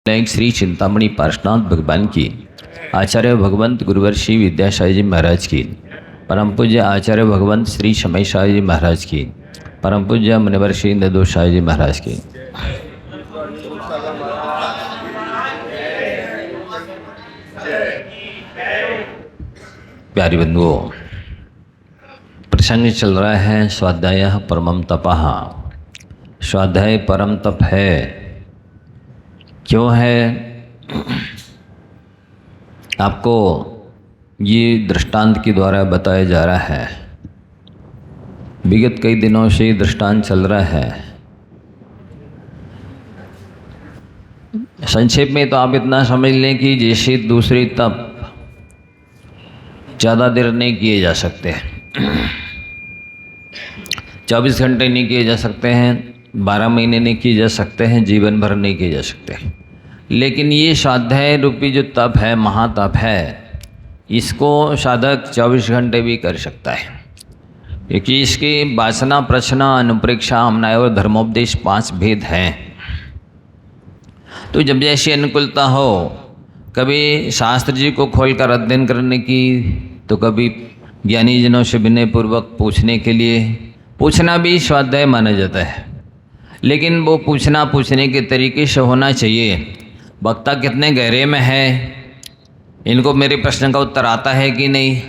श्री चिंतामणि पार्श्वनाथ भगवान की, आचार्य भगवंत गुरुवर श्री विद्यासाई जी महाराज की, परम पूज्य आचार्य भगवंत श्री शमय साई जी महाराज की, परम पूज्य मुनिवर श्री नदो साई जी महाराज की। प्यारी बंधुओं, प्रसंग चल रहा है स्वाध्याय परमम तपः। स्वाध्याय परम तप है, क्यों है? आपको ये दृष्टांत के द्वारा बताया जा रहा है। विगत कई दिनों से ये दृष्टांत चल रहा है। संक्षेप में तो आप इतना समझ लें कि जैसे दूसरे तप ज़्यादा देर नहीं किए जा सकते, 24 घंटे नहीं किए जा सकते हैं, 12 महीने नहीं किए जा सकते हैं, जीवन भर नहीं किए जा सकते। लेकिन ये स्वाध्याय रूपी जो तप है, महातप है, इसको साधक 24 घंटे भी कर सकता है, क्योंकि इसकी वासना, प्रश्ना, अनुप्रेक्षा, आमनाय और धर्मोपदेश 5 भेद हैं। तो जब जैसी अनुकूलता हो, कभी शास्त्र जी को खोलकर अध्ययन करने की, तो कभी ज्ञानी जनों से विनय पूर्वक पूछने के लिए, पूछना भी स्वाध्याय माना जाता है। लेकिन वो पूछने के तरीके से होना चाहिए। वक्ता कितने गहरे में है, इनको मेरे प्रश्न का उत्तर आता है कि नहीं,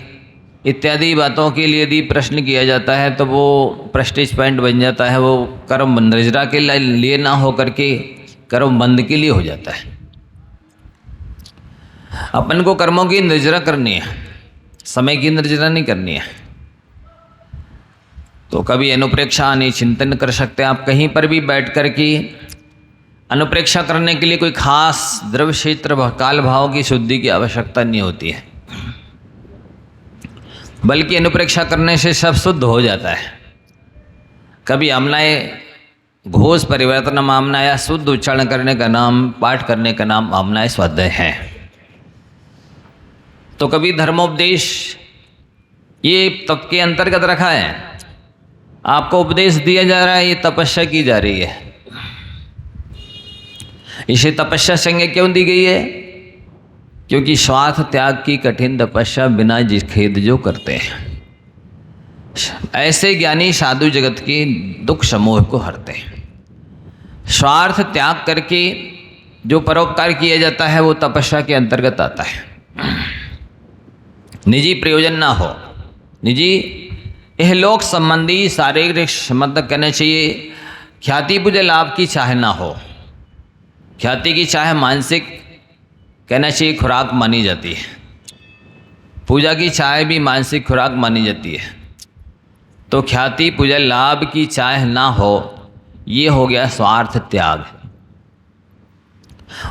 इत्यादि बातों के लिए यदि प्रश्न किया जाता है तो वो प्रेस्टीज पॉइंट बन जाता है। वो कर्म बंधरा के लिए ना हो करके कर्म बंद के लिए हो जाता है। अपन को कर्मों की निर्जरा करनी है, समय की निर्जरा नहीं करनी है। तो कभी अनुप्रेक्षा नहीं चिंतन कर सकते आप, कहीं पर भी बैठ कर के अनुप्रेक्षा करने के लिए कोई खास द्रव्य क्षेत्र काल भाव की शुद्धि की आवश्यकता नहीं होती है, बल्कि अनुप्रेक्षा करने से सब शुद्ध हो जाता है। कभी आमनाय घोष परिवर्तन आमनाया, शुद्ध उच्चारण करने का नाम, पाठ करने का नाम आमनाय स्वाध्याय है। तो कभी धर्मोपदेश, ये तप के अंतर्गत रखा है। आपको उपदेश दिया जा रहा है, ये तपस्या की जा रही है। इसे तपस्या संज्ञा क्यों दी गई है? क्योंकि स्वार्थ त्याग की कठिन तपस्या बिना खेद जो करते हैं, ऐसे ज्ञानी साधु जगत के दुख समूह को हरते हैं। स्वार्थ त्याग करके जो परोपकार किया जाता है वो तपस्या के अंतर्गत आता है। निजी प्रयोजन ना हो, निजी इहलोक संबंधी शारीरिक मतलब कहना चाहिए, ख्याति पूज्य लाभ की चाह ना हो। ख्याति की चाह मानसिक कहना चाहिए खुराक मानी जाती है, पूजा की चाह भी मानसिक खुराक मानी जाती है। तो ख्याति पूजा लाभ की चाह ना हो, ये हो गया स्वार्थ त्याग।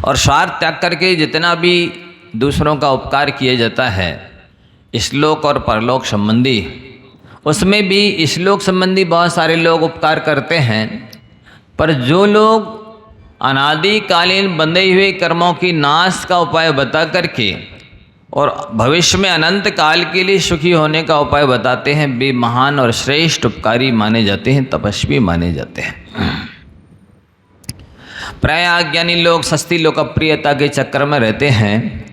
और स्वार्थ त्याग करके जितना भी दूसरों का उपकार किया जाता है, इस्लोक और परलोक संबंधी, उसमें भी इस्लोक संबंधी बहुत सारे लोग उपकार करते हैं। पर जो लोग अनादिकालीन बंधे हुए कर्मों की नाश का उपाय बता करके और भविष्य में अनंत काल के लिए सुखी होने का उपाय बताते हैं, वे महान और श्रेष्ठ उपकारी माने जाते हैं, तपस्वी माने जाते हैं। प्राय अज्ञानी लोग सस्ती लोकप्रियता के चक्कर में रहते हैं।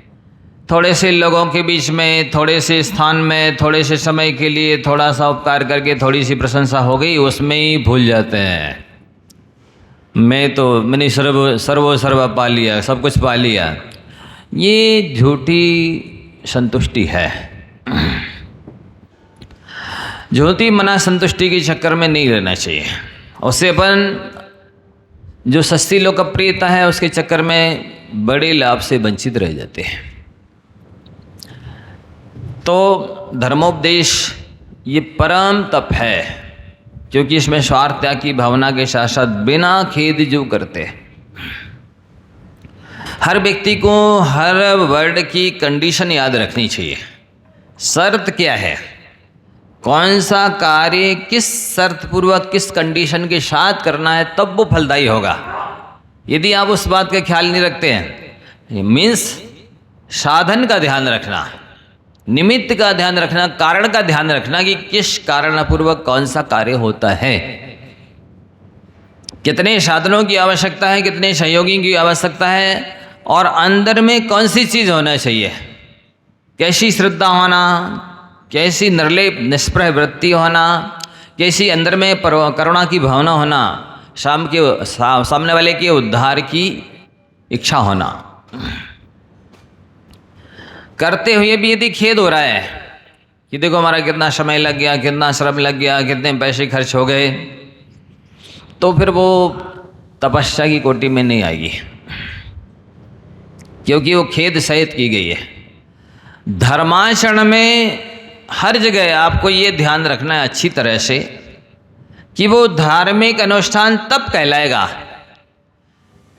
थोड़े से लोगों के बीच में, थोड़े से स्थान में, थोड़े से समय के लिए थोड़ा सा उपकार करके थोड़ी सी प्रशंसा हो गई, उसमें ही भूल जाते हैं। मैंने सर्व पा लिया, सब कुछ पा लिया। ये झूठी संतुष्टि है। झूठी मना संतुष्टि के चक्कर में नहीं रहना चाहिए। उससे अपन जो सस्ती लोकप्रियता है उसके चक्कर में बड़े लाभ से वंचित रह जाते हैं। तो धर्मोपदेश ये परम तप है, क्योंकि इसमें स्वार्थ त्याग की भावना के साथ साथ बिना खेद जो करते हैं। हर व्यक्ति को हर वर्ड की कंडीशन याद रखनी चाहिए। शर्त क्या है, कौन सा कार्य किस शर्त पूर्वक किस कंडीशन के साथ करना है, तब वो फलदायी होगा। यदि आप उस बात का ख्याल नहीं रखते हैं, मीन्स साधन का ध्यान रखना, निमित्त का ध्यान रखना, कारण का ध्यान रखना कि किस कारणपूर्वक कौन सा कार्य होता है, कितने साधनों की आवश्यकता है, कितने सहयोगी की आवश्यकता है, और अंदर में कौन सी चीज़ होना चाहिए, कैसी श्रद्धा होना, कैसी निर्लेप निष्प्रह वृत्ति होना, कैसी अंदर में करुणा की भावना होना, सामने वाले के उद्धार की इच्छा होना। करते हुए भी यदि खेद हो रहा है कि देखो हमारा कितना समय लग गया, कितना श्रम लग गया, कितने पैसे खर्च हो गए, तो फिर वो तपस्या की कोटि में नहीं आएगी, क्योंकि वो खेद सहित की गई है। धर्माचरण में हर जगह आपको ये ध्यान रखना है अच्छी तरह से कि वो धार्मिक अनुष्ठान तब कहलाएगा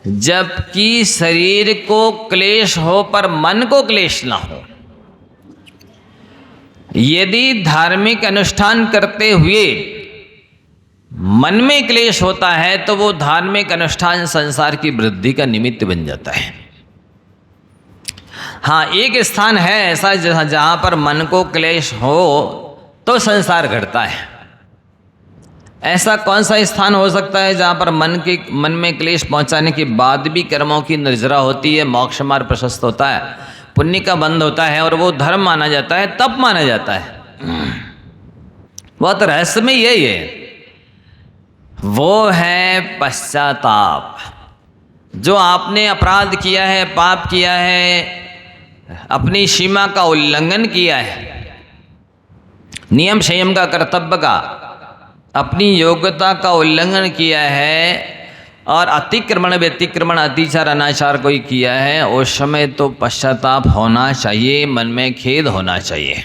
जबकि शरीर को क्लेश हो पर मन को क्लेश ना हो। यदि धार्मिक अनुष्ठान करते हुए मन में क्लेश होता है तो वो धार्मिक अनुष्ठान संसार की वृद्धि का निमित्त बन जाता है। हाँ, एक स्थान है ऐसा जहां पर मन को क्लेश हो तो संसार घटता है। ऐसा कौन सा स्थान हो सकता है जहां पर मन में क्लेश पहुंचाने के बाद भी कर्मों की निर्जरा होती है, मोक्ष मार्ग प्रशस्त होता है, पुण्य का बंध होता है और वो धर्म माना जाता है, तप माना जाता है। बहुत रहस्य में यही है, वो है पश्चाताप। जो आपने अपराध किया है, पाप किया है, अपनी सीमा का उल्लंघन किया है, नियम संयम का, कर्तव्य का, अपनी योग्यता का उल्लंघन किया है और अतिक्रमण व्यतिक्रमण अतिचार अनाचार कोई किया है, उस समय तो पश्चाताप होना चाहिए, मन में खेद होना चाहिए,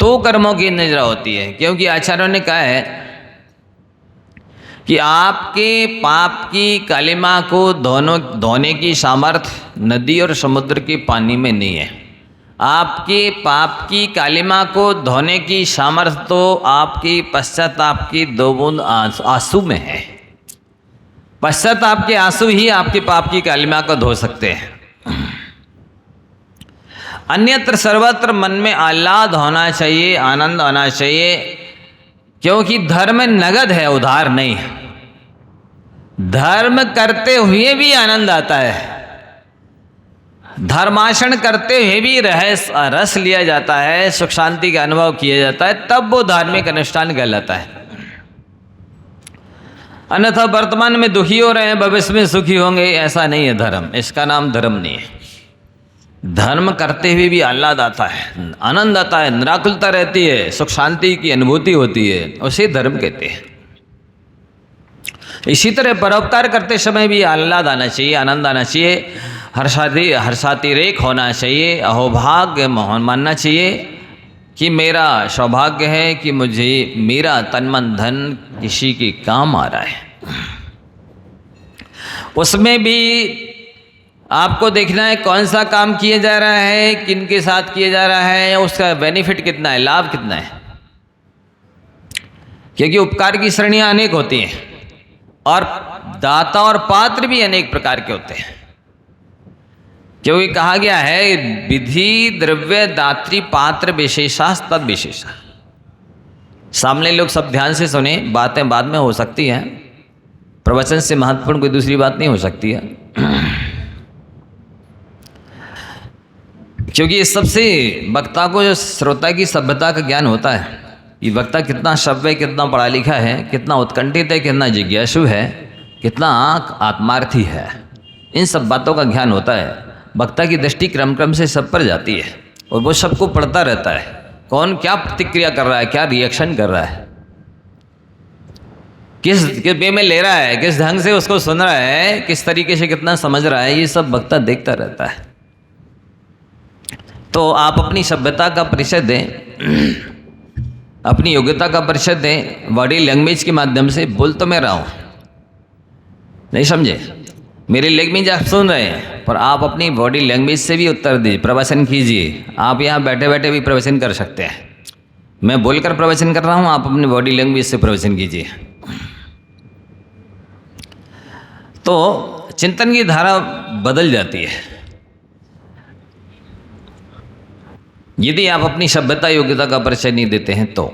तो कर्मों की निजरा होती है। क्योंकि आचार्यों ने कहा है कि आपके पाप की कालिमा को धोने की सामर्थ्य नदी और समुद्र के पानी में नहीं है। आपके पाप की कालिमा को धोने की सामर्थ्य तो आपकी पश्चाताप की 2 बूंद आंसू में है। पश्चाताप के आंसू ही आपके पाप की कालिमा को धो सकते हैं। अन्यत्र सर्वत्र मन में आह्लाद होना चाहिए, आनंद होना चाहिए, क्योंकि धर्म नगद है, उधार नहीं है। धर्म करते हुए भी आनंद आता है, धर्माचरण करते हुए भी रस लिया जाता है, सुख शांति का अनुभव किया जाता है, तब वो धार्मिक अनुष्ठान कहलाता है। अन्यथा वर्तमान में दुखी हो रहे हैं, भविष्य में सुखी होंगे, ऐसा नहीं है धर्म, इसका नाम धर्म नहीं है। धर्म करते हुए भी आह्लाद आता है, आनंद आता है, निराकुलता रहती है, सुख शांति की अनुभूति होती है, उसे धर्म कहते हैं। इसी तरह परोपकार करते समय भी आह्लाद आना चाहिए, आनंद आना चाहिए, हर्षातिरेक होना चाहिए, अहोभाग्य मानना चाहिए कि मेरा सौभाग्य है कि मुझे मेरा तन मन धन किसी के काम आ रहा है। उसमें भी आपको देखना है कौन सा काम किया जा रहा है, किन के साथ किया जा रहा है, उसका बेनिफिट कितना है, लाभ कितना है। क्योंकि उपकार की श्रेणियां अनेक होती हैं और दाता और पात्र भी अनेक प्रकार के होते हैं। क्योंकि कहा गया है विधि द्रव्य दात्री पात्र विशेषास तद विशेषा। सामने लोग सब ध्यान से सुने, बातें बाद में हो सकती हैं, प्रवचन से महत्वपूर्ण कोई दूसरी बात नहीं हो सकती है। क्योंकि इस सबसे वक्ता को जो श्रोता की सभ्यता का ज्ञान होता है, ये वक्ता कितना सभ्य, कितना पढ़ा लिखा है, कितना उत्कंठित है, कितना जिज्ञासु है, कितना आत्मार्थी है, इन सब बातों का ज्ञान होता है। वक्ता की दृष्टि क्रम क्रम से सब पर जाती है और वो सबको पढ़ता रहता है, कौन क्या प्रतिक्रिया कर रहा है, क्या रिएक्शन कर रहा है, किस वे में ले रहा है, किस ढंग से उसको सुन रहा है, किस तरीके से कितना समझ रहा है, ये सब वक्ता देखता रहता है। तो आप अपनी सभ्यता का परिचय दें, अपनी योग्यता का परिचय दें, बॉडी लैंग्वेज के माध्यम से। बोल तो मैं रहा हूँ, नहीं समझे, मेरी लैंग्वेज आप सुन रहे हैं, पर आप अपनी बॉडी लैंग्वेज से भी उत्तर दीजिए, प्रवचन कीजिए। आप यहाँ बैठे बैठे भी प्रवचन कर सकते हैं। मैं बोलकर प्रवचन कर रहा हूँ, आप अपनी बॉडी लैंग्वेज से प्रवचन कीजिए। तो चिंतन की धारा बदल जाती है यदि आप अपनी सभ्यता योग्यता का परिचय नहीं देते हैं। तो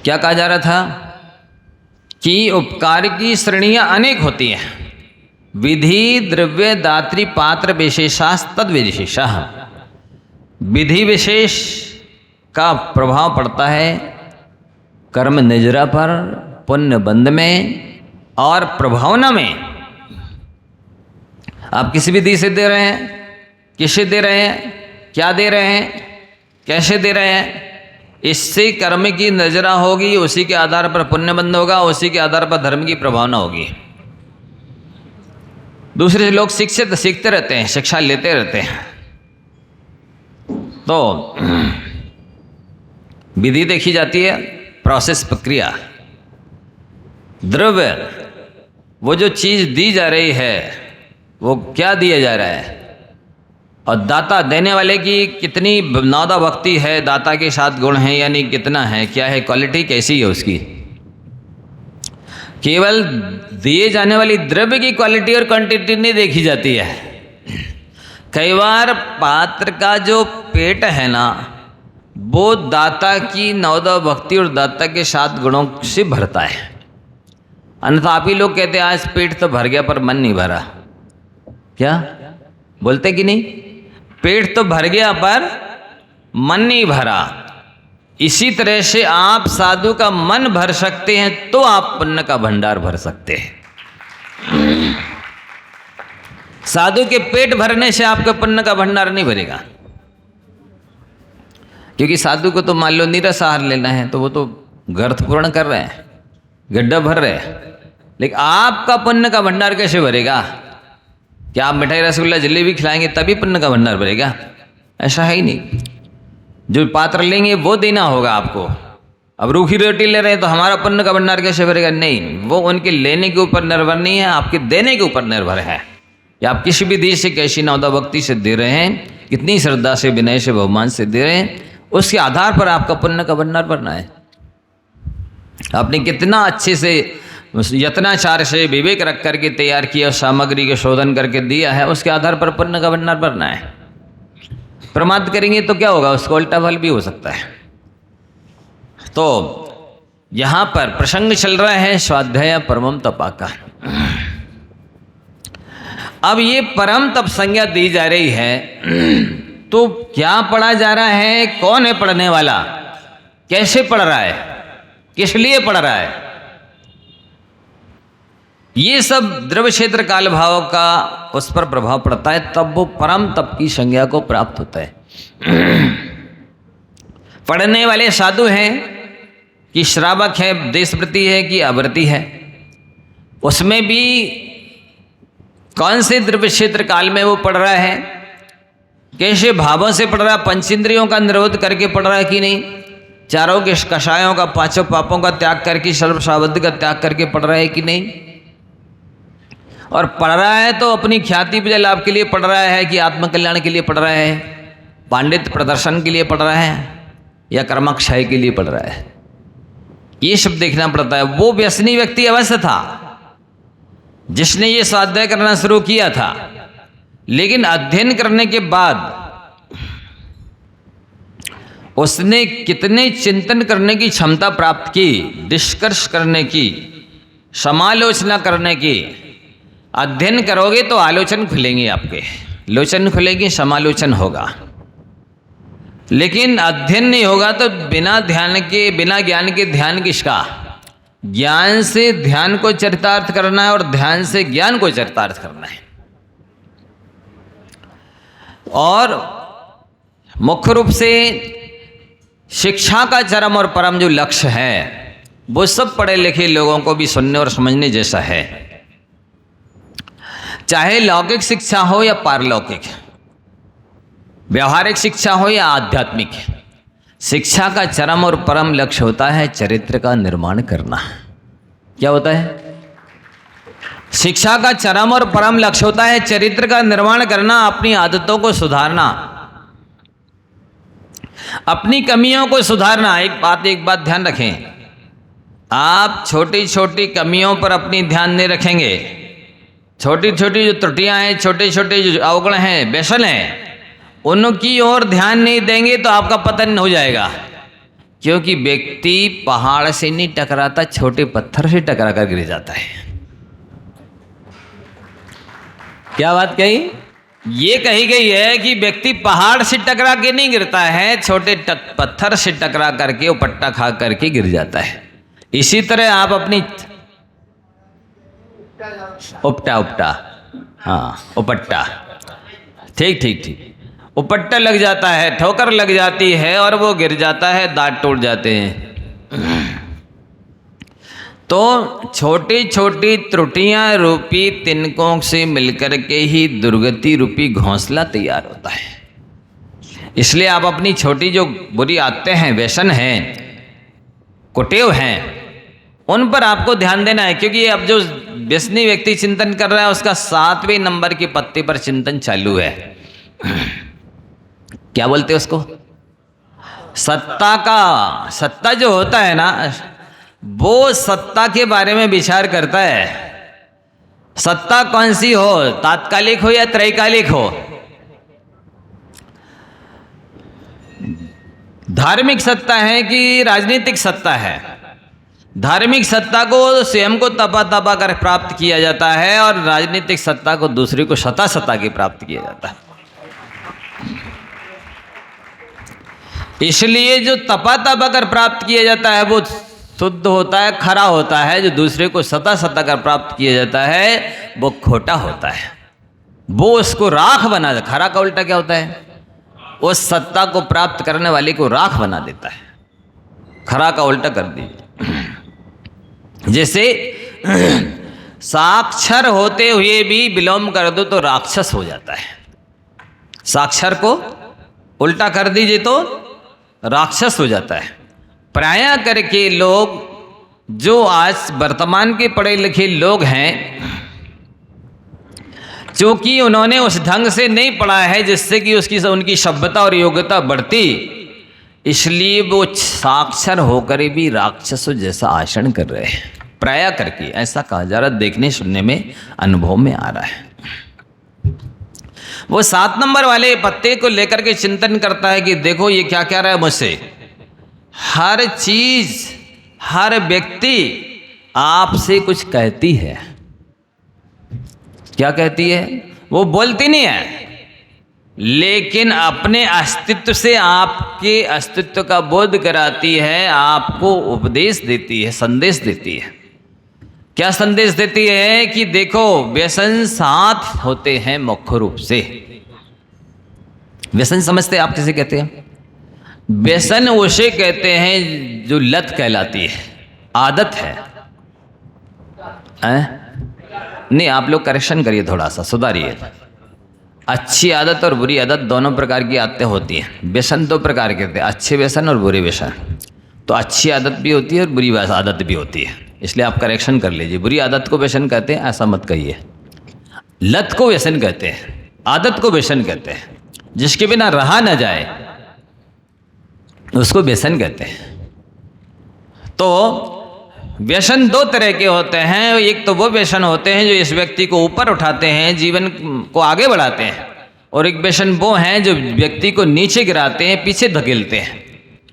क्या कहा जा रहा था कि उपकार की श्रेणियां अनेक होती हैं, विधि द्रव्य दात्री पात्र विशेषास तद विशेषा। विधि विशेष का प्रभाव पड़ता है कर्म निजरा पर, पुण्य बंध में और प्रभावना में। आप किसी विधि से दे रहे हैं, किसे दे रहे हैं, क्या दे रहे हैं, कैसे दे रहे हैं, इससे कर्म की नजरा होगी, उसी के आधार पर पुण्य बंध होगा, उसी के आधार पर धर्म की प्रभावना होगी। दूसरे लोग सीखते रहते हैं, शिक्षा लेते रहते हैं। तो विधि देखी जाती है, प्रोसेस, प्रक्रिया। द्रव्य, वो जो चीज दी जा रही है वो क्या दिया जा रहा है, और दाता देने वाले की कितनी नौदा भक्ति है, दाता के साथ गुण है यानी कितना है, क्या है, क्वालिटी कैसी है उसकी। केवल दिए जाने वाली द्रव्य की क्वालिटी और क्वांटिटी नहीं देखी जाती है। कई बार पात्र का जो पेट है ना, वो दाता की नौदा भक्ति और दाता के साथ गुणों से भरता है। अन्यथा आप ही लोग कहते हैं आज पेट तो भर गया पर मन नहीं भरा, क्या बोलते कि नहीं? पेट तो भर गया पर मन नहीं भरा। इसी तरह से आप साधु का मन भर सकते हैं तो आप पुण्य का भंडार भर सकते हैं। साधु के पेट भरने से आपका पुण्य का भंडार नहीं भरेगा, क्योंकि साधु को तो मान लो नीरस आहार लेना है तो वो तो गर्त पूर्ण कर रहे हैं, गड्ढा भर रहे हैं। लेकिन आपका पुण्य का भंडार कैसे भरेगा? क्या आप मिठाई रसगुल्ला जलेबी खिलाएंगे तभी पुण्य का भंडार भरेगा? ऐसा है ही नहीं। जो पात्र लेंगे वो देना होगा आपको। अब रूखी रोटी ले रहे हैं तो हमारा पुण्य का भंडार कैसे भरेगा? नहीं, वो उनके लेने के ऊपर निर्भर नहीं है, आपके देने के ऊपर निर्भर है। या आप किसी भी विधि से, कैसी नौदा भक्ति से दे रहे हैं, कितनी श्रद्धा से, विनय से, बहुमान से दे रहे हैं, उसके आधार पर आपका पुण्य का भंडार भरना है। आपने कितना अच्छे से यत्नाचार से विवेक रख करके तैयार किया, सामग्री के शोधन करके दिया है, उसके आधार पर पुण्य का भंडार भरना है। प्रमाद करेंगे तो क्या होगा? उसका उल्टा फल भी हो सकता है। तो यहां पर प्रसंग चल रहा है स्वाध्याय परमम तपा का। अब ये परम तप संज्ञा दी जा रही है, तो क्या पढ़ा जा रहा है, कौन है पढ़ने वाला, कैसे पढ़ रहा है, किस लिए पढ़ रहा है, ये सब द्रव्य क्षेत्र काल भाव का उस पर प्रभाव पड़ता है, तब वो परम तप की संज्ञा को प्राप्त होता है। पढ़ने वाले साधु हैं कि श्रावक है, देशव्रती है कि अव्रती है, उसमें भी कौन से द्रव्य क्षेत्र काल में वो पढ़ रहा है, कैसे भावों से पढ़ रहा है, पंचेंद्रियों का निरोध करके पढ़ रहा है कि नहीं, चारों के कषायों का, पांचों पापों का त्याग करके, सर्व सावध का त्याग करके पढ़ रहा है कि नहीं। और पढ़ रहा है तो अपनी ख्याति विजय लाभ के लिए पढ़ रहा है कि आत्मकल्याण के लिए पढ़ रहा है, पांडित्य प्रदर्शन के लिए पढ़ रहा है, या कर्मक्षय के लिए पढ़ रहा है, ये सब देखना पड़ता है। वो व्यसनी व्यक्ति अवश्य था जिसने ये स्वाध्याय करना शुरू किया था, लेकिन अध्ययन करने के बाद उसने कितने चिंतन करने की क्षमता प्राप्त की, निष्कर्ष करने की, समालोचना करने की। अध्ययन करोगे तो आलोचन खुलेंगे, आपके लोचन खुलेगी, समालोचन होगा। लेकिन अध्ययन नहीं होगा तो बिना ध्यान के, बिना ज्ञान के ध्यान किसका? ज्ञान से ध्यान को चरितार्थ करना है और ध्यान से ज्ञान को चरितार्थ करना है। और मुख्य रूप से शिक्षा का चरम और परम जो लक्ष्य है वो सब पढ़े लिखे लोगों को भी सुनने और समझने जैसा है। चाहे लौकिक शिक्षा हो या पारलौकिक, व्यवहारिक शिक्षा हो या आध्यात्मिक, शिक्षा का चरम और परम लक्ष्य होता है चरित्र का निर्माण करना। क्या होता है? शिक्षा का चरम और परम लक्ष्य होता है चरित्र का निर्माण करना, अपनी आदतों को सुधारना, अपनी कमियों को सुधारना। एक बात ध्यान रखें, आप छोटी छोटी कमियों पर अपनी ध्यान नहीं रखेंगे, छोटी छोटी जो त्रुटियां हैं, छोटे छोटे जो अवगुण हैं, व्यसन हैं, उनकी ओर ध्यान नहीं देंगे तो आपका पतन हो जाएगा। क्योंकि व्यक्ति पहाड़ से नहीं टकराता, छोटे पत्थर से टकरा कर गिर जाता है। क्या बात कही? ये कही गई है कि व्यक्ति पहाड़ से टकरा के नहीं गिरता है, छोटे पत्थर से टकरा करके उपट्टा खा करके गिर जाता है। इसी तरह आप अपनी उपटा हाँ उपट्टा, ठीक ठीक ठीक, उपट्टा लग जाता है, ठोकर लग जाती है और वो गिर जाता है, दांत टूट जाते हैं। तो छोटी छोटी त्रुटियां रूपी तिनकों से मिलकर के ही दुर्गति रूपी घोंसला तैयार होता है। इसलिए आप अपनी छोटी जो बुरी आदतें हैं, व्यसन हैं, कुटेव हैं, उन पर आपको ध्यान देना है। क्योंकि अब जो व्यसनी व्यक्ति चिंतन कर रहा है उसका 7वें नंबर के पत्ते पर चिंतन चालू है। क्या बोलते हैं उसको? सत्ता का, सत्ता जो होता है ना, वो सत्ता के बारे में विचार करता है। सत्ता कौन सी हो, तात्कालिक हो या त्रैकालिक हो। धार्मिक सत्ता है कि राजनीतिक सत्ता है। धार्मिक सत्ता को स्वयं को तपा कर प्राप्त किया जाता है और राजनीतिक सत्ता को दूसरे को सता के प्राप्त किया जाता है। इसलिए जो तपा कर प्राप्त किया जाता है वो शुद्ध होता है, खरा होता है। जो दूसरे को सता कर प्राप्त किया जाता है वो खोटा होता है। वो उसको राख बना देता। खरा का उल्टा क्या होता है? उस सत्ता को प्राप्त करने वाले को राख बना देता है। खरा का उल्टा कर दीजिए। जैसे साक्षर होते हुए भी विलोम कर दो तो राक्षस हो जाता है। साक्षर को उल्टा कर दीजिए तो राक्षस हो जाता है। प्रायः करके लोग जो आज वर्तमान के पढ़े लिखे लोग हैं, क्योंकि उन्होंने उस ढंग से नहीं पढ़ा है जिससे कि उनकी सभ्यता और योग्यता बढ़ती, इसलिए वो साक्षर होकर भी राक्षसों जैसा आचरण कर रहे हैं। प्रायः करके ऐसा कहा जा रहा, देखने सुनने में, अनुभव में आ रहा है। वो 7 नंबर वाले पत्ते को लेकर के चिंतन करता है कि देखो ये क्या कह रहा है मुझसे। हर चीज, हर व्यक्ति आपसे कुछ कहती है। क्या कहती है? वो बोलती नहीं है, लेकिन अपने अस्तित्व से आपके अस्तित्व का बोध कराती है, आपको उपदेश देती है, संदेश देती है। क्या संदेश देती है? कि देखो व्यसन 7 होते हैं मुख्य रूप से। व्यसन समझते आप किसे कहते हैं? व्यसन उसे कहते हैं जो लत कहलाती है, आदत है। नहीं, आप लोग करेक्शन करिए, थोड़ा सा सुधारिए। अच्छी आदत और बुरी आदत दोनों प्रकार की आदतें होती हैं। व्यसन 2 प्रकार के होते हैं, अच्छे व्यसन और बुरे व्यसन। तो अच्छी आदत भी होती है और बुरी आदत भी होती है, इसलिए आप करेक्शन कर लीजिए। बुरी आदत को व्यसन कहते हैं, ऐसा मत कहिए। लत को व्यसन कहते हैं, आदत को व्यसन कहते हैं। जिसके बिना रहा न जाए उसको व्यसन कहते हैं। तो व्यसन 2 तरह के होते हैं। एक तो वो व्यसन होते हैं जो इस व्यक्ति को ऊपर उठाते हैं, जीवन को आगे बढ़ाते हैं, और एक व्यसन वो हैं जो व्यक्ति को नीचे गिराते हैं, पीछे धकेलते हैं,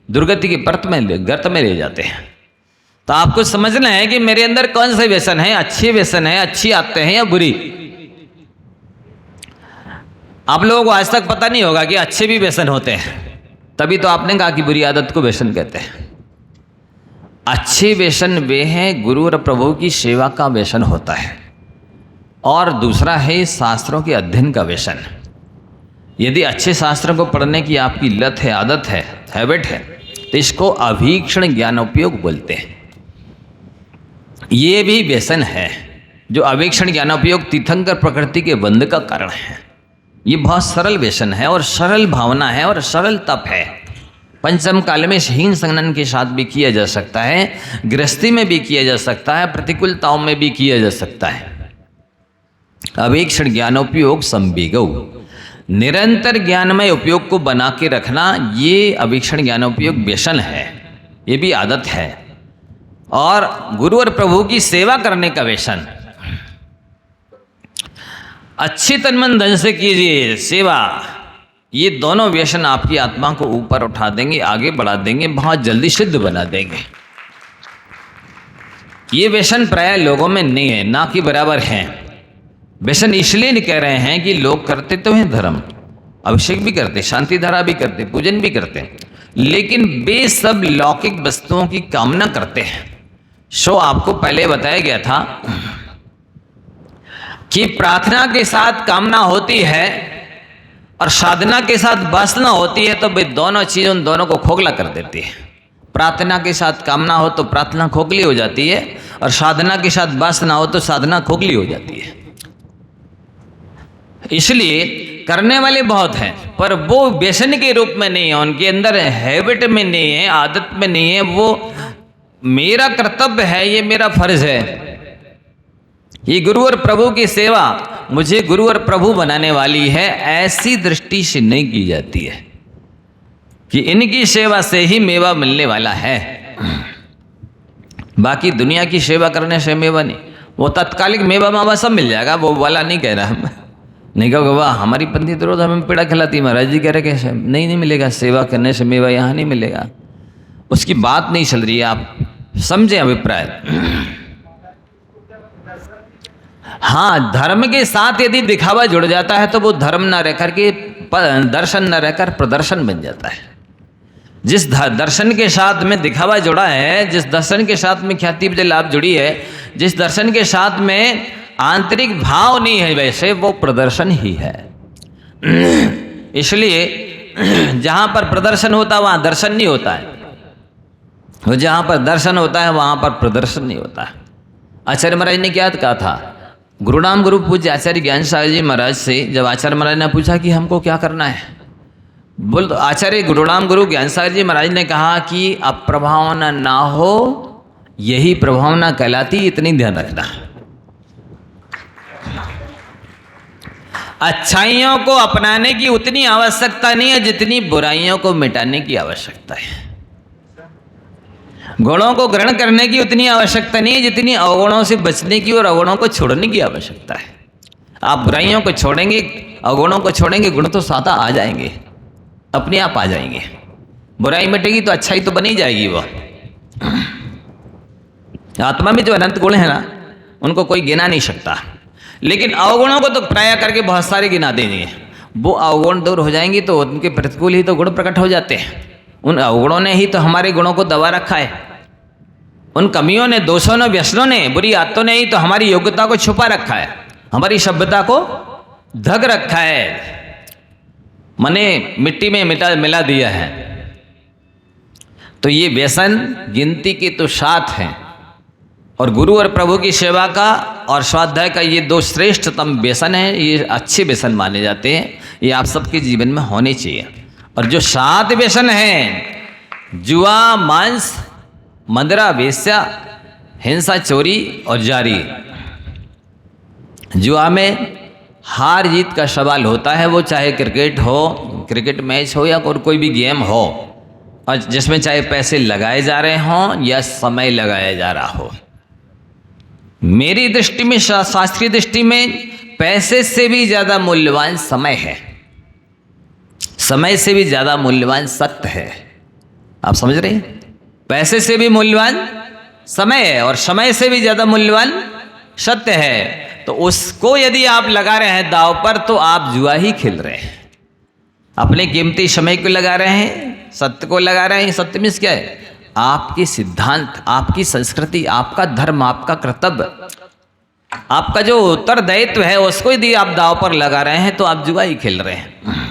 दुर्गति की गर्त में ले जाते हैं। तो आपको समझना है कि मेरे अंदर कौन से व्यसन है, अच्छे व्यसन है, अच्छी आदतें हैं या बुरी। आप लोगों को आज तक पता नहीं होगा कि अच्छे भी व्यसन होते हैं, तभी तो आपने कहा कि बुरी आदत को व्यसन कहते हैं। अच्छे व्यसन वे हैं, गुरु और प्रभु की सेवा का व्यसन होता है, और दूसरा है शास्त्रों के अध्ययन का व्यसन। यदि अच्छे शास्त्रों को पढ़ने की आपकी लत है, आदत है, हैबिट है, तो इसको अभीक्षण ज्ञानोपयोग बोलते हैं। ये भी व्यसन है। जो अभीक्षण ज्ञानोपयोग तीर्थंकर प्रकृति के बंध का कारण है। ये बहुत सरल व्यसन है और सरल भावना है और सरल तप है। पंचम काल में हीन संगनन के साथ भी किया जा सकता है, गृहस्थी में भी किया जा सकता है, प्रतिकूलताओं में भी किया जा सकता है। अभीक्षण ज्ञानोपयोग संवेगौ, निरंतर ज्ञानमय उपयोग को बना के रखना, ये अभीक्षण ज्ञानोपयोग व्यसन है, ये भी आदत है। और गुरु और प्रभु की सेवा करने का व्यसन, अच्छी तन मन धन से कीजिए सेवा। ये दोनों व्यसन आपकी आत्मा को ऊपर उठा देंगे, आगे बढ़ा देंगे, बहुत जल्दी सिद्ध बना देंगे। ये व्यसन प्राय लोगों में नहीं है, ना कि बराबर हैं। व्यसन इसलिए नहीं कह रहे हैं कि लोग करते तो हैं धर्म, अभिषेक भी करते, शांति धारा भी करते, पूजन भी करते हैं, लेकिन वे सब लौकिक वस्तुओं की कामना करते हैं। सो आपको पहले बताया गया था कि प्रार्थना के साथ कामना होती है और साधना के साथ वासना होती है, तो वे दोनों चीज़ उन दोनों को खोखला कर देती है। प्रार्थना के साथ कामना हो तो प्रार्थना खोखली हो जाती है, और साधना के साथ वासना हो तो साधना खोखली हो जाती है। इसलिए करने वाले बहुत हैं, पर वो व्यसन के रूप में नहीं है, उनके अंदर हैबिट में नहीं है, आदत में नहीं है। वो मेरा कर्तव्य है, ये मेरा फर्ज है, ये गुरु और प्रभु की सेवा मुझे गुरु और प्रभु बनाने वाली है, ऐसी दृष्टि से नहीं की जाती है कि इनकी सेवा से ही मेवा मिलने वाला है। बाकी दुनिया की सेवा करने से मेवा नहीं, वो तत्कालिक मेवा मावा सब मिल जाएगा, वो वाला नहीं कह रहा हम। नहीं कहोगे वाह हमारी पंथी तो रोज हमें पेड़ा खिलाती, महाराज जी कह रहे कैसे, नहीं मिलेगा, सेवा करने से मेवा यहाँ नहीं मिलेगा। उसकी बात नहीं चल रही है, आप समझे अभिप्राय। हाँ, धर्म के साथ यदि दिखावा जुड़ जाता है तो वो धर्म न रहकर के दर्शन न रहकर प्रदर्शन बन जाता है। जिस दर्शन के साथ में दिखावा जुड़ा है, जिस दर्शन के साथ में ख्याति विजय लाभ जुड़ी है, जिस दर्शन के साथ में आंतरिक भाव नहीं है, वैसे वो प्रदर्शन ही है। इसलिए जहाँ पर प्रदर्शन होता है वहाँ दर्शन नहीं होता है, वो जहाँ पर दर्शन होता है वहाँ पर प्रदर्शन नहीं होता है। आचार्य महाराज ने क्या कहा था, गुरुनाम गुरु पूज्य आचार्य ज्ञान सागर जी महाराज से जब आचार्य महाराज ने पूछा कि हमको क्या करना है, बोल तो आचार्य गुरुनाम गुरु ज्ञान सागर जी महाराज ने कहा कि अप्रभावना ना हो, यही प्रभावना कहलाती, इतनी ध्यान रखना। अच्छाइयों को अपनाने की उतनी आवश्यकता नहीं है जितनी बुराइयों को मिटाने की आवश्यकता है। गुणों को ग्रहण करने की उतनी आवश्यकता नहीं है जितनी अवगुणों से बचने की और अवगुणों को छोड़ने की आवश्यकता है। आप बुराइयों को छोड़ेंगे, अवगुणों को छोड़ेंगे, गुण तो सादा आ जाएंगे, अपने आप आ जाएंगे। बुराई मिटेगी तो अच्छाई तो बनी जाएगी। वो आत्मा में जो अनंत गुण है ना, उनको कोई गिना नहीं सकता, लेकिन अवगुणों को तो प्राय करके बहुत सारे गिना देंगे। वो अवगुण दूर हो जाएंगे तो उनके प्रतिकूल ही तो गुण प्रकट हो जाते हैं। उन अवगुणों ने ही तो हमारे गुणों को दबा रखा है, उन कमियों ने, दोषों ने, व्यसनों ने, बुरी आदतों ने ही तो हमारी योग्यता को छुपा रखा है, हमारी सभ्यता को ढक रखा है, मने मिट्टी में मिला दिया है। तो ये व्यसन गिनती के तो 7 हैं, और गुरु और प्रभु की सेवा का और स्वाध्याय का ये 2 श्रेष्ठतम व्यसन हैं। ये अच्छे व्यसन माने जाते हैं, ये आप सबके जीवन में होने चाहिए। और जो 7 व्यसन हैं, जुआ, मांस, मदिरा, वेश्या, हिंसा, चोरी और जारी। जुआ में हार जीत का सवाल होता है, वो चाहे क्रिकेट हो, क्रिकेट मैच हो या कोई भी गेम हो, और जिसमें चाहे पैसे लगाए जा रहे हों या समय लगाया जा रहा हो। मेरी दृष्टि में, शास्त्रीय दृष्टि में, पैसे से भी ज़्यादा मूल्यवान समय है, समय से भी ज़्यादा मूल्यवान सत्य है। आप समझ रहे हैं? पैसे से भी मूल्यवान समय है और समय से भी ज़्यादा मूल्यवान सत्य है। तो उसको यदि आप लगा रहे हैं दांव पर, तो आप जुआ ही खेल रहे हैं। अपने कीमती समय को लगा रहे हैं, सत्य को लगा रहे हैं। सत्य मीन्स क्या है? आपके सिद्धांत, आपकी संस्कृति, आपका धर्म, आपका कर्तव्य, आपका जो उत्तरदायित्व है, उसको यदि आप दांव पर लगा रहे हैं तो आप जुआ ही खेल रहे हैं।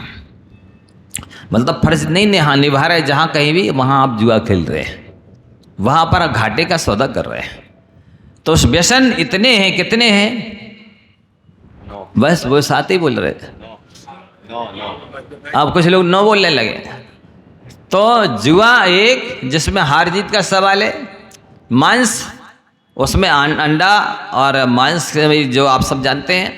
मतलब फर्ज नहीं निभा रहे, जहाँ कहीं भी वहाँ आप जुआ खेल रहे हैं, वहाँ पर घाटे का सौदा कर रहे हैं। तो उस व्यसन इतने हैं, कितने हैं? बस वो 7 ही बोल रहे थे, अब कुछ लोग 9 बोलने लगे। तो जुआ एक, जिसमें हार जीत का सवाल है। मांस, उसमें अंडा और मांस जो आप सब जानते हैं,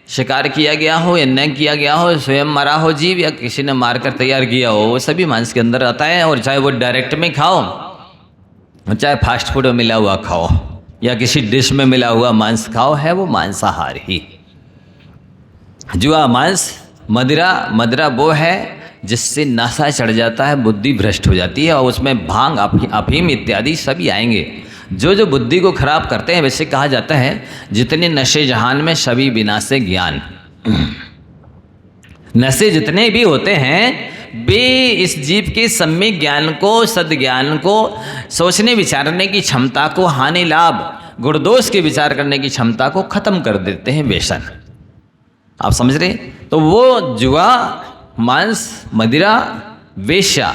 शिकार किया गया हो या न किया गया हो, स्वयं मरा हो जीव या किसी ने मारकर तैयार किया हो, वो सभी मांस के अंदर आता है। और चाहे वो डायरेक्ट में खाओ, चाहे फास्ट फूड में मिला हुआ खाओ या किसी डिश में मिला हुआ मांस खाओ, है वो मांसाहार ही। जुआ मांस, मदिरा वो है जिससे नशा चढ़ जाता है, बुद्धि भ्रष्ट हो जाती है, और उसमें भांग, अफीम इत्यादि सभी आएंगे। जो जो बुद्धि को खराब करते हैं, वैसे कहा जाता है जितने नशे जहान में सभी विनाशे ज्ञान। नशे जितने भी होते हैं वे इस जीव के सम्यक ज्ञान को, सद्ज्ञान को, सोचने विचारने की क्षमता को, हानि लाभ गुण दोष के विचार करने की क्षमता को खत्म कर देते हैं व्यसन। आप समझ रहे? तो वो जुआ, मांस, मदिरा, वेश्या,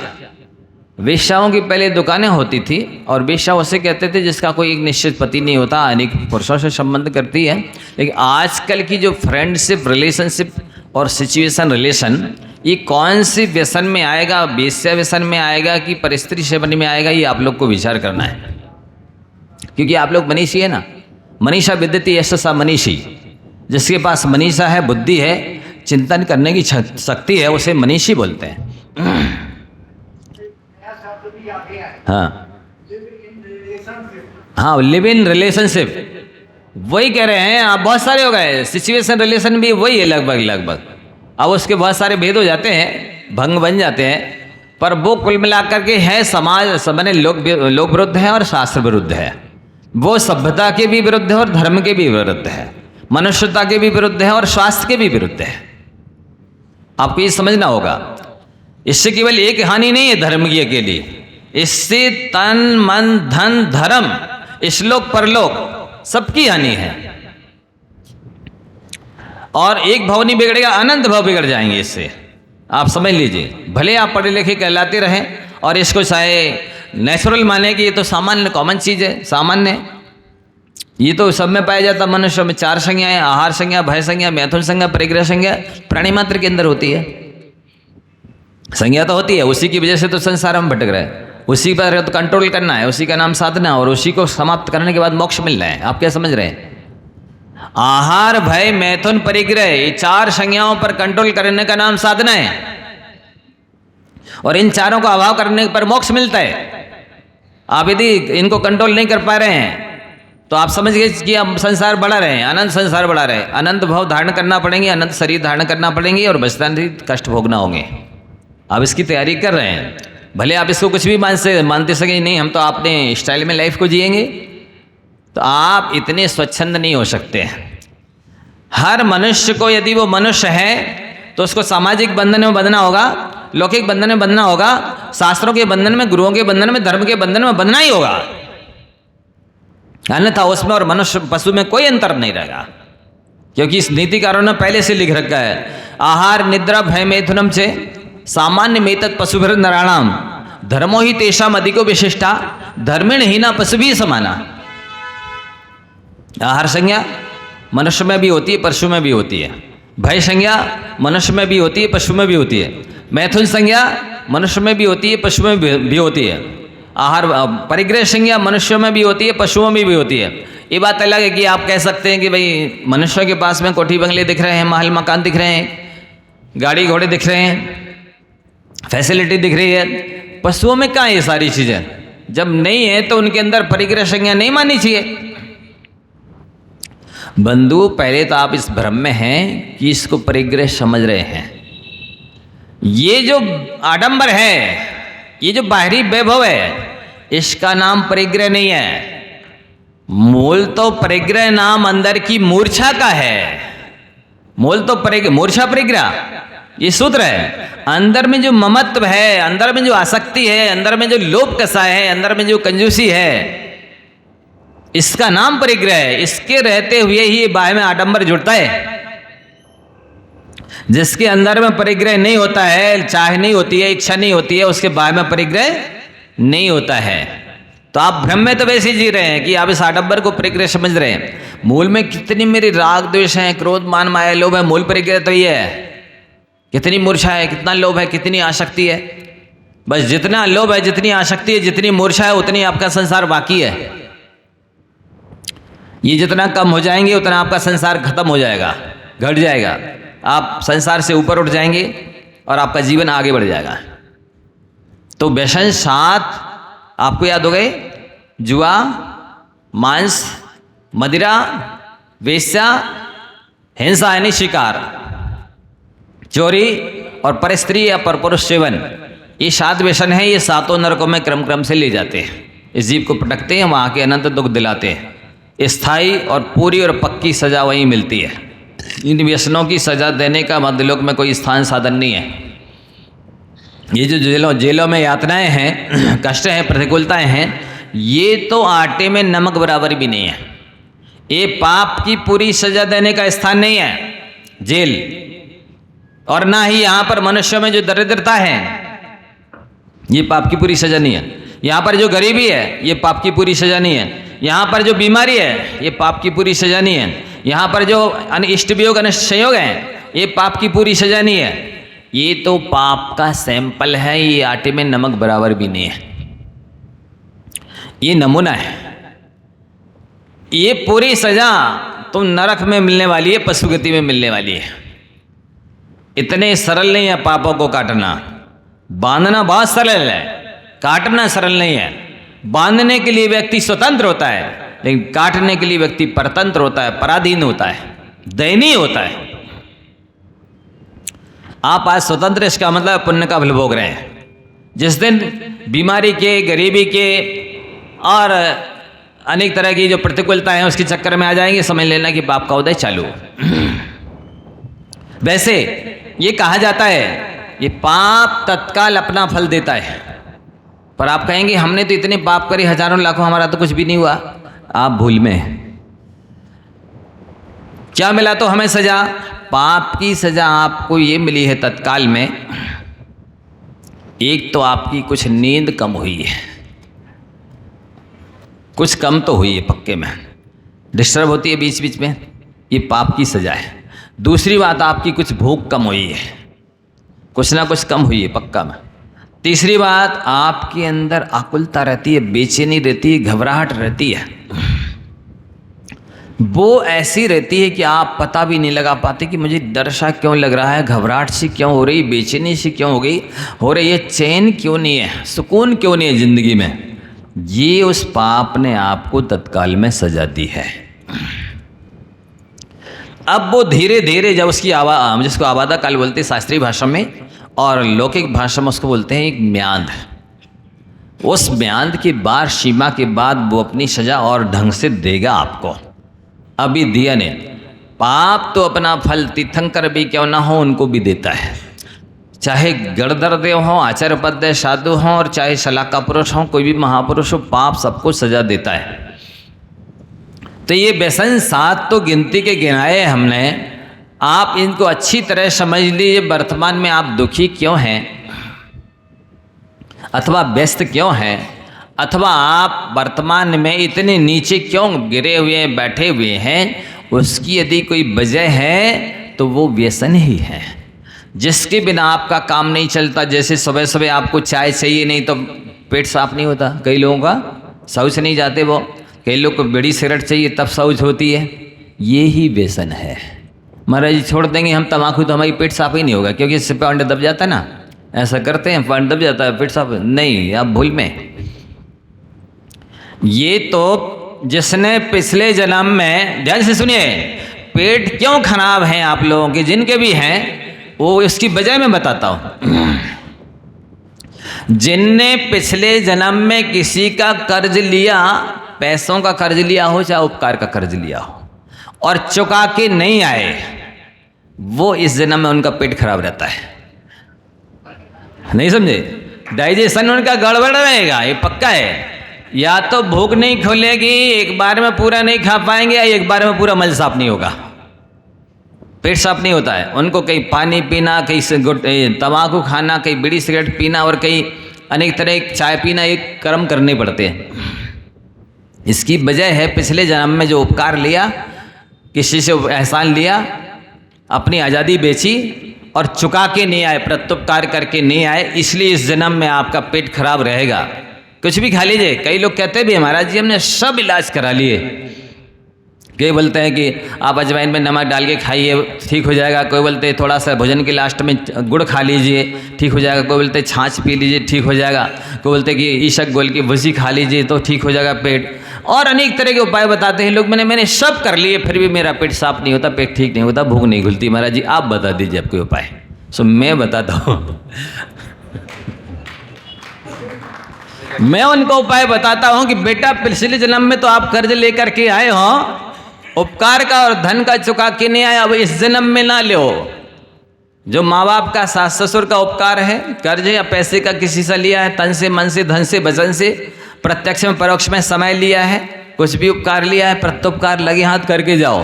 वेश्याओं की पहले दुकानें होती थी और वेश्या उसे कहते थे जिसका कोई एक निश्चित पति नहीं होता, अनेक पुरुषों से संबंध करती है। लेकिन आजकल की जो फ्रेंडशिप, रिलेशनशिप और सिचुएशन रिलेशन, ये कौन सी व्यसन में आएगा? वेश्या व्यसन में आएगा कि परिस्त्री सेवन में आएगा? ये आप लोग को विचार करना है, क्योंकि आप लोग मनीषी है ना। मनीषा विद्यते यस्य स मनीषी, जिसके पास मनीषा है, बुद्धि है, चिंतन करने की शक्ति है, उसे मनीषी बोलते हैं। हाँ, लिव इन रिलेशनशिप, वही कह रहे हैं। आप बहुत सारे हो गए, सिचुएशन रिलेशन भी वही है लगभग। अब उसके बहुत सारे भेद हो जाते हैं, भंग बन जाते हैं, पर वो कुल मिलाकर के है समाज मैंने लोक विरुद्ध है और शास्त्र विरुद्ध है। वो सभ्यता के भी विरुद्ध है और धर्म के भी विरुद्ध है, मनुष्यता के भी विरुद्ध है और स्वास्थ्य के भी विरुद्ध है। आपको ये समझना होगा। इससे केवल एक हानि नहीं है धर्म की अकेली, इससे तन मन धन धर्म, इशलोक परलोक सबकी हानि है। और एक भाव नहीं बिगड़ेगा, अनंत भाव बिगड़ जाएंगे इससे। आप समझ लीजिए, भले आप पढ़े लिखे कहलाते रहें और इसको चाहे नेचुरल माने कि ये तो सामान्य कॉमन चीज़ है, सामान्य, ये तो सब में पाया जाता। मनुष्य में 4 संज्ञाएं, आहार संज्ञा, भय संज्ञा, मैथुन संज्ञा, परिग्रह संज्ञा प्राणी मात्र के अंदर होती है। संज्ञा तो होती है, उसी की वजह से तो संसार में भटक रहा है। उसी पर तो कंट्रोल करना है, उसी का नाम साधना, और उसी को समाप्त करने के बाद मोक्ष मिलना है। आप क्या समझ रहे हैं? आहार, भय, मैथुन, परिग्रह, ये 4 संज्ञाओं पर कंट्रोल करने का नाम साधना है, और इन चारों का अभाव करने पर मोक्ष मिलता है। आप यदि इनको कंट्रोल नहीं कर पा रहे हैं तो आप समझ गए कि अब संसार बढ़ा रहे हैं, अनंत संसार बढ़ा रहे हैं, अनंत भाव धारण करना पड़ेंगे, अनंत शरीर धारण करना पड़ेंगे और बचता नहीं, कष्ट भोगना होंगे। आप इसकी तैयारी कर रहे हैं, भले आप इसको कुछ भी मानते सके नहीं, हम तो अपने स्टाइल में लाइफ को जिएंगे, तो आप इतने स्वच्छंद नहीं हो सकते हैं। हर मनुष्य को, यदि वो मनुष्य है तो उसको सामाजिक बंधन में बंधना होगा, लौकिक बंधन में बंधना होगा, शास्त्रों के बंधन में, गुरुओं के बंधन में, धर्म के बंधन में बंधना ही होगा, अन्यथा उसमें और मनुष्य पशु में कोई अंतर नहीं रहेगा। क्योंकि इस नीतिकारों ने पहले से लिख रखा है, आहार निद्रा भय मैथुनम चे सामान्य मेतत् पशुभिर नराणाम धर्मो ही तेषाम अधिको विशिष्टा धर्मेण हीना पशु भी समाना। आहार संज्ञा मनुष्य में भी होती है, पशु में भी होती है। भय संज्ञा मनुष्य में भी होती है, पशु में भी होती है। मैथुन संज्ञा मनुष्य में भी होती है, पशु में भी होती है। आहार परिग्रह संज्ञा मनुष्यों में भी होती है, पशुओं में भी होती है। ये बात अलग है कि आप कह सकते हैं कि भाई मनुष्यों के पास में कोठी बंगले दिख रहे हैं, महल मकान दिख रहे हैं, गाड़ी घोड़े दिख रहे हैं, फैसिलिटी दिख रही है। पशुओं में कहाँ ये सारी चीज़ें? जब नहीं है तो उनके अंदर परिग्रह संज्ञा नहीं माननी चाहिए। बंधु, पहले तो आप इस भ्रम में हैं कि इसको परिग्रह समझ रहे हैं। ये जो आडंबर है, ये जो बाहरी वैभव है, इसका नाम परिग्रह नहीं है। मूल तो परिग्रह नाम अंदर की मूर्छा का है। मूल तो मूर्छा परिग्रह, ये सूत्र है। अंदर में जो ममत्व है, अंदर में जो आसक्ति है, अंदर में जो लोभ कसा है, अंदर में जो कंजूसी है, इसका नाम परिग्रह है। इसके रहते हुए ही ये बाह्य में आडंबर जुड़ता है। जिसके अंदर में परिग्रह नहीं होता है, चाह नहीं होती है, इच्छा नहीं होती है, उसके बाह्य में परिग्रह नहीं होता है। तो आप भ्रम में तो वैसे जी रहे हैं कि आप इस आडंबर को परिग्रह समझ रहे हैं। मूल में कितनी मेरी राग द्वेष है, क्रोध मान माया लोभ है, मूल परिग्रह तो ये है। कितनी मूर्छा है, कितना लोभ है, कितनी आसक्ति है। बस जितना लोभ है, जितनी आसक्ति है, जितनी मूर्छा है, उतनी आपका संसार बाकी है। ये जितना कम हो जाएंगे उतना आपका संसार खत्म हो जाएगा, घट जाएगा। आप संसार से ऊपर उठ जाएंगे और आपका जीवन आगे बढ़ जाएगा। तो व्यसन 7 आपको याद हो गए, जुआ, मांस, मदिरा, वेश्या, हिंसा यानी शिकार, चोरी और परस्त्री या परपुरुष सेवन, ये 7 व्यसन हैं। ये 7 नरकों में क्रम क्रम से ले जाते हैं। इस जीव को पटकते हैं, वहाँ के अनंत दुख दिलाते हैं। स्थायी और पूरी और पक्की सज़ा वहीं मिलती है। इन व्यसनों की सज़ा देने का मध्यलोक में कोई स्थान साधन नहीं है। ये जो जेलों में यातनाएं हैं, कष्ट हैं, प्रतिकूलताएं हैं, ये तो आटे में नमक बराबर भी नहीं है। ये पाप की पूरी सज़ा देने का स्थान नहीं है जेल, और ना ही यहाँ पर मनुष्य में जो दरिद्रता है ये पाप की पूरी सज़ा नहीं है। यहाँ पर जो गरीबी है ये पाप की पूरी सज़ा नहीं है। यहाँ पर जो बीमारी है ये पाप की पूरी सज़ा नहीं है। यहाँ पर जो इष्ट वियोग अनिष्ट संयोग है ये पाप की पूरी सज़ा नहीं है। ये तो पाप का सैंपल है, ये आटे में नमक बराबर भी नहीं है, ये नमूना है। ये पूरी सज़ा तो नरक में मिलने वाली है, पशुगति में मिलने वाली है। इतने सरल नहीं है पापों को काटना। बांधना बहुत सरल है, काटना सरल नहीं है। बांधने के लिए व्यक्ति स्वतंत्र होता है, लेकिन काटने के लिए व्यक्ति परतंत्र होता है, पराधीन होता है, दयनीय होता है। आप आज स्वतंत्र, इसका मतलब पुण्य का फल भोग रहे हैं। जिस दिन बीमारी के, गरीबी के और अनेक तरह की जो प्रतिकूलता है उसके चक्कर में आ जाएंगे, समझ लेना कि पाप का उदय चालू। वैसे ये कहा जाता है ये पाप तत्काल अपना फल देता है, पर आप कहेंगे हमने तो इतने पाप करे, हजारों लाखों, हमारा तो कुछ भी नहीं हुआ। आप भूल में हैं। क्या मिला तो हमें सजा? पाप की सजा आपको ये मिली है तत्काल में। एक तो आपकी कुछ नींद कम हुई है, कुछ कम तो हुई है, पक्के में डिस्टर्ब होती है बीच बीच में, ये पाप की सजा है। दूसरी बात, आपकी कुछ भूख कम हुई है, कुछ ना कुछ कम हुई है पक्का में। तीसरी बात, आपके अंदर आकुलता रहती है, बेचैनी रहती है, घबराहट रहती है। वो ऐसी रहती है कि आप पता भी नहीं लगा पाते कि मुझे डर सा क्यों लग रहा है, घबराहट सी क्यों हो रही, बेचैनी सी क्यों हो रही है, चैन क्यों नहीं है, सुकून क्यों नहीं है ज़िंदगी में। ये उस पाप ने आपको तत्काल में सजा दी है। अब वो धीरे धीरे जब उसकी जिसको आबादा काल बोलते हैं शास्त्रीय भाषा में, और लौकिक भाषा में उसको बोलते हैं एक म्यांद। उस म्यांद के बाद, सीमा के बाद वो अपनी सजा और ढंग से देगा आपको। अभी दिया ने पाप तो अपना फल तीर्थंकर भी क्यों ना हो उनको भी देता है, चाहे गणधर देव हो, आचार्य पद साधु हो, और चाहे शलाका पुरुष हो, कोई भी महापुरुष हो, पाप सबको सजा देता है। तो ये व्यसन 7 तो गिनती के गिनाए हमने। आप इनको अच्छी तरह समझ लीजिए। वर्तमान में आप दुखी क्यों हैं, अथवा व्यस्त क्यों हैं, अथवा आप वर्तमान में इतने नीचे क्यों गिरे हुए हैं, बैठे हुए हैं, उसकी यदि कोई वजह है तो वो व्यसन ही है, जिसके बिना आपका काम नहीं चलता। जैसे सुबह सुबह आपको चाय चाहिए, नहीं तो पेट साफ नहीं होता। कई लोगों का शौच नहीं जाते वो, कई लोग को बीड़ी सिगरेट चाहिए तब शौच होती है। ये ही व्यसन है। महाराज जी छोड़ देंगे हम तम्बाकू तो हमारी पेट साफ ही नहीं होगा, क्योंकि इससे पॉइंट दब जाता है ना, ऐसा करते हैं पॉइंट दब जाता है, पेट साफ नहीं। आप भूल में, ये तो जिसने पिछले जन्म में, ध्यान से सुनिए, पेट क्यों खराब हैं आप लोगों के, जिनके भी हैं, वो इसकी वजह मैं बताता हूं। जिनने पिछले जन्म में किसी का कर्ज लिया, पैसों का कर्ज लिया हो चाहे उपकार का कर्ज लिया हो, और चुका के नहीं आए, वो इस जन्म में उनका पेट खराब रहता है। नहीं समझे? डाइजेशन उनका गड़बड़ रहेगा, ये पक्का है। या तो भूख नहीं खोलेगी, एक बार में पूरा नहीं खा पाएंगे, या एक बार में पूरा मल साफ नहीं होगा, पेट साफ नहीं होता है। उनको कहीं पानी पीना, कहीं तम्बाकू खाना, कहीं बीड़ी सिगरेट पीना, और कहीं अनेक तरह चाय पीना, एक कर्म करने पड़ते हैं। इसकी वजह है पिछले जन्म में जो उपकार लिया, किसी से एहसान लिया, अपनी आज़ादी बेची और चुका के नहीं आए, प्रत्युपकार करके नहीं आए, इसलिए इस जन्म में आपका पेट खराब रहेगा। कुछ भी खा लीजिए। कई लोग कहते भी महाराज जी हमने सब इलाज करा लिए। कई बोलते हैं कि आप अजवाइन में नमक डाल के खाइए ठीक हो जाएगा, कोई बोलते हैं थोड़ा सा भोजन के लास्ट में गुड़ खा लीजिए ठीक हो जाएगा, कोई बोलते हैं छाछ पी लीजिए ठीक हो जाएगा, कोई बोलते हैं कि ईशक गोल की भूसी खा लीजिए तो ठीक हो जाएगा पेट, और अनेक तरह के उपाय बताते हैं लोग। मैंने सब कर लिए, फिर भी मेरा पेट साफ नहीं होता, पेट ठीक नहीं होता, भूख नहीं खुलती। महाराज जी आप बता दीजिए आपके उपाय। सो मैं बताता हूँ। मैं उनको उपाय बताता हूं कि बेटा पिछले जन्म में तो आप कर्ज लेकर के आए हो, उपकार का और धन का चुका के नहीं आए, अब इस जन्म में ना लो। जो माँ बाप का, सास ससुर का उपकार है, कर्ज या पैसे का किसी से लिया है, तन से, मन से, धन से, वचन से, प्रत्यक्ष में परोक्ष में समय लिया है, कुछ भी उपकार लिया है, प्रत्युपकार लगे हाथ करके जाओ।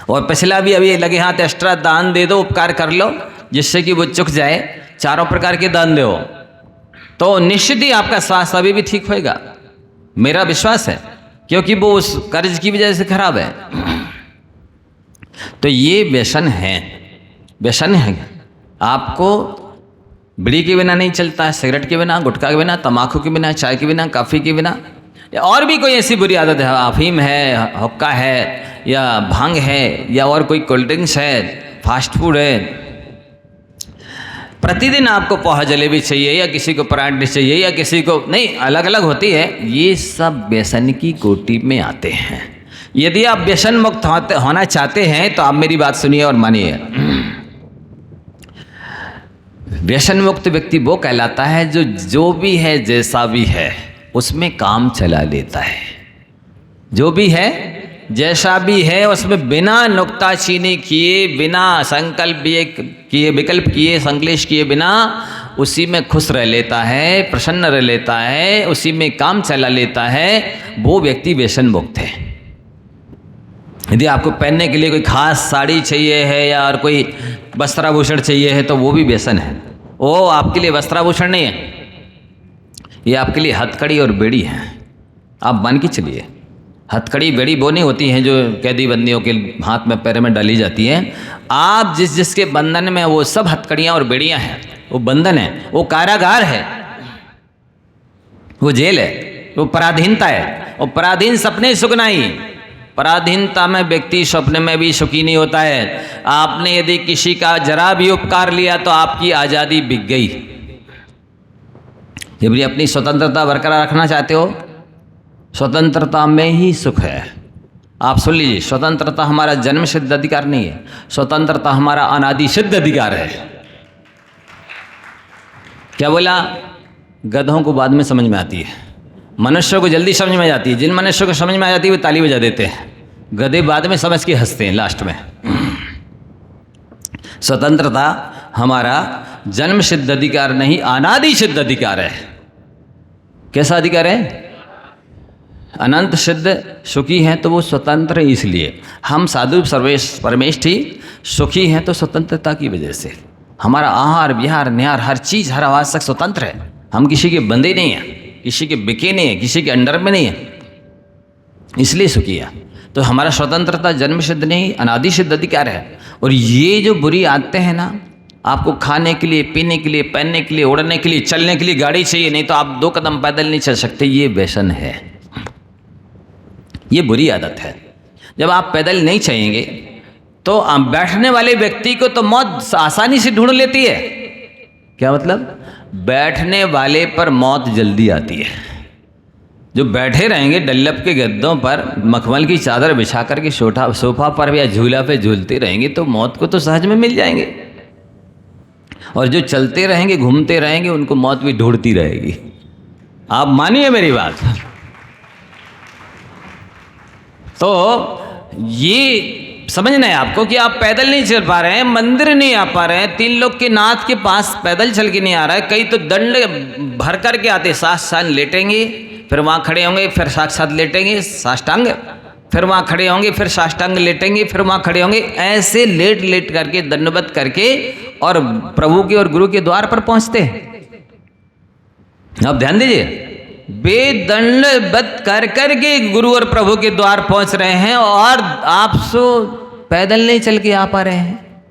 और पिछला भी अभी लगे हाथ एक्स्ट्रा दान दे दो, उपकार कर लो, जिससे कि वो चुक जाए। चारों प्रकार के दान दो तो निश्चित ही आपका स्वास्थ्य अभी भी ठीक होएगा, मेरा विश्वास है, क्योंकि वो उस कर्ज की वजह से खराब है। तो ये व्यसन है, व्यसन है। आपको बीड़ी के बिना नहीं चलता है, सिगरेट के बिना, गुटखा के बिना, तम्बाकू के बिना, चाय के बिना, कॉफ़ी के बिना, या और भी कोई ऐसी बुरी आदत है, अफीम है, हुक्का है, या भांग है, या और कोई कोल्ड ड्रिंक्स है, फास्ट फूड है। प्रतिदिन आपको पोहा जलेबी चाहिए, या किसी को पराठे चाहिए, या किसी को नहीं, अलग अलग होती है। ये सब व्यसन की कोटि में आते हैं। यदि आप व्यसन मुक्त होना चाहते हैं तो आप मेरी बात सुनिए और मानिए। व्यसन मुक्त व्यक्ति वो कहलाता है जो भी है, जैसा भी है, उसमें काम चला लेता है। जो भी है, जैसा भी है, उसमें बिना नुक्ताचीनी किए, बिना संकल्प किए, विकल्प किए, संक्लेश किए बिना उसी में खुश रह लेता है, प्रसन्न रह लेता है, उसी में काम चला लेता है। वो व्यक्ति व्यसन मुक्त है। यदि आपको पहनने के लिए कोई खास साड़ी चाहिए है या और कोई वस्त्राभूषण चाहिए है तो वो भी व्यसन है। वो आपके लिए वस्त्राभूषण नहीं है, ये आपके लिए हथकड़ी और बेड़ी है। आप मान के चलिए, हथकड़ी बेड़ी वो नहीं होती हैं जो कैदी बंदियों के हाथ में पैर में डाली जाती हैं। आप जिसके बंधन में, वो सब हथकड़ियाँ और बेड़ियाँ हैं, वो बंधन है, वो कारागार है, वो जेल है, वो पराधीनता है। वो पराधीन सपने सुखनाई, पराधीनता में व्यक्ति स्वप्न में भी सुखी नहीं होता है। आपने यदि किसी का जरा भी उपकार लिया तो आपकी आज़ादी बिक गई। यदि अपनी स्वतंत्रता बरकरार रखना चाहते हो, स्वतंत्रता में ही सुख है। आप सुन लीजिए, स्वतंत्रता हमारा जन्म सिद्ध अधिकार नहीं है, स्वतंत्रता हमारा अनादि सिद्ध अधिकार है। क्या बोला? गधों को बाद में समझ में आती है, मनुष्यों को जल्दी समझ में आ जाती है। जिन मनुष्यों को समझ में आ जाती है वो ताली बजा देते हैं, गधे बाद में समझ के हंसते हैं लास्ट में। स्वतंत्रता हमारा जन्म सिद्ध अधिकार नहीं, अनादि सिद्ध अधिकार है। कैसा अधिकार है? अनंत सिद्ध सुखी हैं तो वो स्वतंत्र है। इसलिए हम साधु सर्वेश परमेष्ठी सुखी हैं तो स्वतंत्रता की वजह से। हमारा आहार विहार निहार हर चीज़, हर आवश्यक स्वतंत्र है। हम किसी के बंदे नहीं हैं, किसी के बिके नहीं है, किसी के अंडर में नहीं है, इसलिए सुखी है। तो हमारा स्वतंत्रता जन्म सिद्ध नहीं, अनादि सिद्ध अधिकार है। और ये जो बुरी आदतें हैं ना, आपको खाने के लिए, पीने के लिए, पहनने के लिए, उड़ने के लिए, चलने के लिए गाड़ी चाहिए, नहीं तो आप 2 कदम पैदल नहीं चल सकते, ये व्यसन है, ये बुरी आदत है। जब आप पैदल नहीं चलेंगे तो बैठने वाले व्यक्ति को तो मौत आसानी से ढूंढ लेती है। क्या मतलब? बैठने वाले पर मौत जल्दी आती है। जो बैठे रहेंगे डल्लब के गद्दों पर, मखमल की चादर बिछा करके सोफा पर या झूला पे झूलते रहेंगे तो मौत को तो सहज में मिल जाएंगे। और जो चलते रहेंगे, घूमते रहेंगे, उनको मौत भी ढूंढती रहेगी। आप मानिए मेरी बात। तो ये समझना है आपको कि आप पैदल नहीं चल पा रहे हैं, मंदिर नहीं आ पा रहे हैं, 3 लोग के नाथ के पास पैदल चल के नहीं आ रहा है। कई तो दंड भर करके आते, साष्टांग लेटेंगे, फिर वहाँ खड़े होंगे, फिर साक्षात लेटेंगे साष्टांग, फिर वहाँ खड़े होंगे, फिर साष्टांग लेटेंगे, फिर वहाँ खड़े होंगे। ऐसे लेट लेट करके, दंडवत करके और प्रभु के और गुरु के द्वार पर पहुँचते हैं। अब ध्यान दीजिए, बेदंडवत कर करके गुरु और प्रभु के द्वार पहुंच रहे हैं और आप पैदल नहीं चल के आ पा रहे हैं।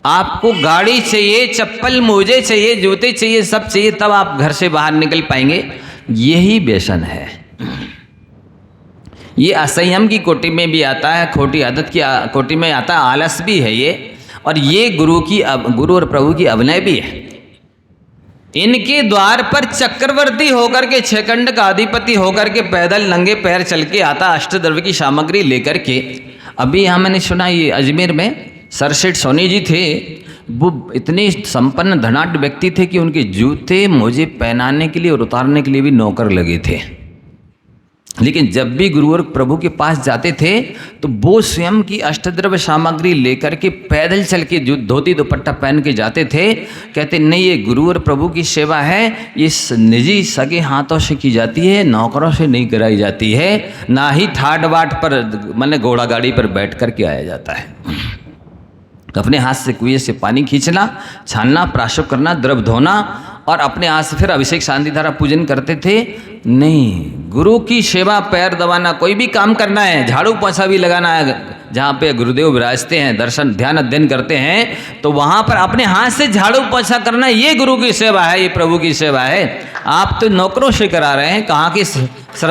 आपको गाड़ी चाहिए, चप्पल मोजे चाहिए, जूते चाहिए, सब चाहिए, तब आप घर से बाहर निकल पाएंगे। यही व्यसन है। ये असंयम की कोटि में भी आता है, खोटी आदत की कोटि में आता है, आलस भी है ये, और ये गुरु और प्रभु की अभिनय भी है। इनके द्वार पर चक्रवर्ती होकर के, 6 खंड का अधिपति होकर के पैदल नंगे पैर चल के आता, अष्टद्रव्य की सामग्री लेकर के। अभी यहाँ मैंने सुना, ये अजमेर में सरसेठ सोनी जी थे, वो इतने संपन्न धनाढ्य व्यक्ति थे कि उनके जूते मोजे पहनाने के लिए और उतारने के लिए भी नौकर लगे थे। लेकिन जब भी गुरुवर प्रभु के पास जाते थे तो वो स्वयं की अष्टद्रव्य सामग्री लेकर के पैदल चल के जो धोती दुपट्टा पहन के जाते थे। कहते नहीं, ये गुरुवर प्रभु की सेवा है, ये निजी सगे हाथों से की जाती है, नौकरों से नहीं कराई जाती है, ना ही ठाट बाट पर माने घोड़ा गाड़ी पर बैठ कर के आया जाता है। अपने हाथ से कुएं से पानी खींचना, छानना, प्राशुभ करना, द्रव धोना और अपने हाथ से फिर अभिषेक शांति धारा पूजन करते थे। नहीं, गुरु की सेवा, पैर दबाना, कोई भी काम करना है, झाड़ू पोछा भी लगाना है, जहाँ पे गुरुदेव विराजते हैं, दर्शन ध्यान अध्ययन करते हैं, तो वहाँ पर अपने हाथ से झाड़ू पोछा करना, ये गुरु की सेवा है, ये प्रभु की सेवा है। आप तो नौकरों से करा रहे हैं, कहाँ की श्रद्धा